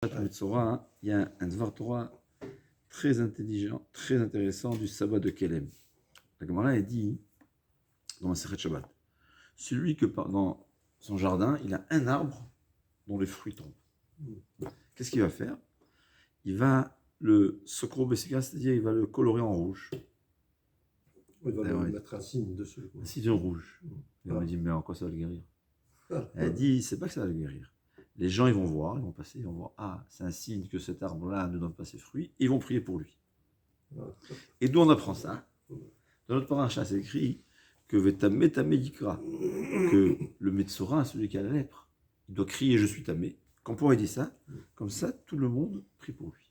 Torah, il y a un Dvar Torah très intelligent, très intéressant du sabbat de Kelem. La Gemara est dit dans la Sechet Shabbat, celui que dans son jardin, il a un arbre dont les fruits tombent. Qu'est-ce qu'il va faire? Il va le socro-bessica, c'est-à-dire il va le colorer en rouge. Il va mettre un signe dessus. Un signe rouge. Et on lui dit, mais en quoi ça va le guérir? Elle dit, c'est pas que ça va le guérir. Les gens, ils vont voir, ils vont passer, ils vont voir, ah, c'est un signe que cet arbre-là ne donne pas ses fruits, et ils vont prier pour lui. Et d'où on apprend ça? Dans notre paracha, c'est écrit que Vetamé Tamé Yikra, que le Metzora, celui qui a la lèpre, il doit crier je suis tamé. Quand pourrait dire ça, comme ça, tout le monde prie pour lui.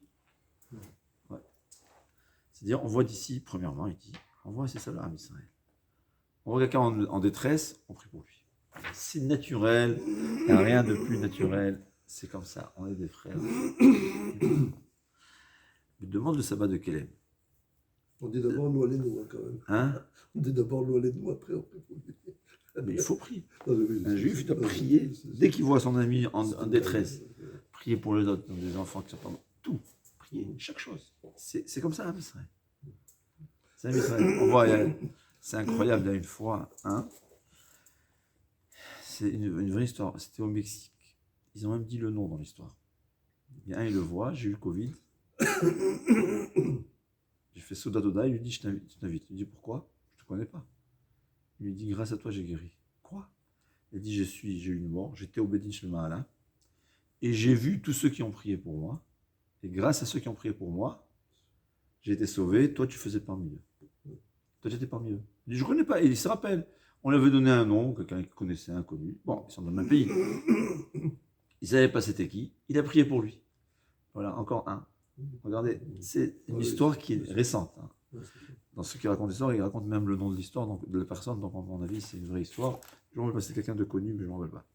Ouais. C'est-à-dire, on voit d'ici, premièrement, il dit, on voit c'est ça là, Israël. On voit quelqu'un en détresse, on prie pour lui. C'est naturel, il n'y a rien de plus naturel, c'est comme ça, on est des frères. Je demande le sabbat de Kelem. On dit d'abord nous allez nous quand même. Hein? On dit d'abord nous allez nous, après on prie pour lui. Mais il faut prier. Un juif doit prier dès qu'il voit son ami en détresse. Prier pour les autres, des enfants qui sont pas tout. Prier, chaque chose. C'est comme ça, hein, Israël. C'est Israël. On voit, c'est incroyable, il y a une fois, hein, c'est une vraie histoire. C'était au Mexique. Ils ont même dit le nom dans l'histoire. Il y a un, il le voit, j'ai eu le Covid. J'ai fait Soda Doda, il lui dit je t'invite. Il lui dit pourquoi? Je te connais pas. Il lui dit grâce à toi j'ai guéri. Quoi? Il dit j'ai eu une mort, j'étais au Bedin Shema'ala et j'ai vu tous ceux qui ont prié pour moi. Et grâce à ceux qui ont prié pour moi, j'ai été sauvé. Toi tu faisais parmi eux. Toi tu étais parmi eux. Il dit je connais pas. Et il se rappelle. On lui avait donné un nom, quelqu'un qui connaissait, inconnu. Bon, ils sont dans le même pays. Il savait pas c'était qui. Il a prié pour lui. Voilà, encore un. Regardez, c'est une histoire qui est récente. Hein. Dans ceux qui racontent l'histoire, ils racontent même le nom de l'histoire, donc de la personne, donc à mon avis, c'est une vraie histoire. Je me rappelle pas, c'est quelqu'un de connu, mais je ne me rappelle pas.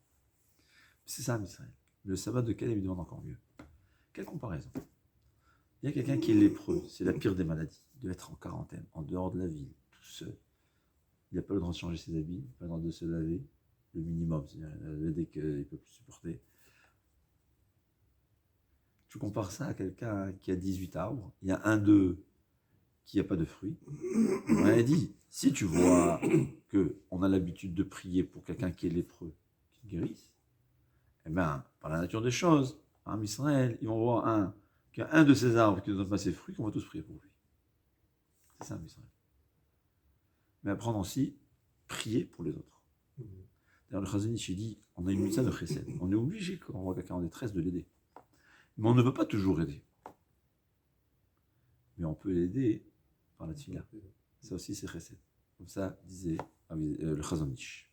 C'est ça, Israël. Le sabbat de Kelem, il demande encore mieux. Quelle comparaison? Il y a quelqu'un qui est lépreux, c'est la pire des maladies. Il doit être en quarantaine, en dehors de la ville, tout seul. Il n'a pas le droit de changer ses habits, il n'a pas le droit de se laver, le minimum, c'est-à-dire dès qu'il ne peut plus supporter. Tu compares ça à quelqu'un qui a 18 arbres, il y a un d'eux qui n'a pas de fruits. On a dit, si tu vois qu'on a l'habitude de prier pour quelqu'un qui est lépreux, qui guérisse, eh bien, par la nature des choses, en Israël, ils vont voir qu'il y a un de ces arbres qui ne donne pas ses fruits, qu'on va tous prier pour lui. C'est ça, Israël. Mais apprendre aussi, prier pour les autres. D'ailleurs, le Chazon Ish dit, on a une mitzvah de chesed. On est obligé, quand on voit quelqu'un en détresse, de l'aider. Mais on ne peut pas toujours aider. Mais on peut l'aider par la tfila. Ça aussi, c'est chesed. Comme ça disait le Chazon Ish.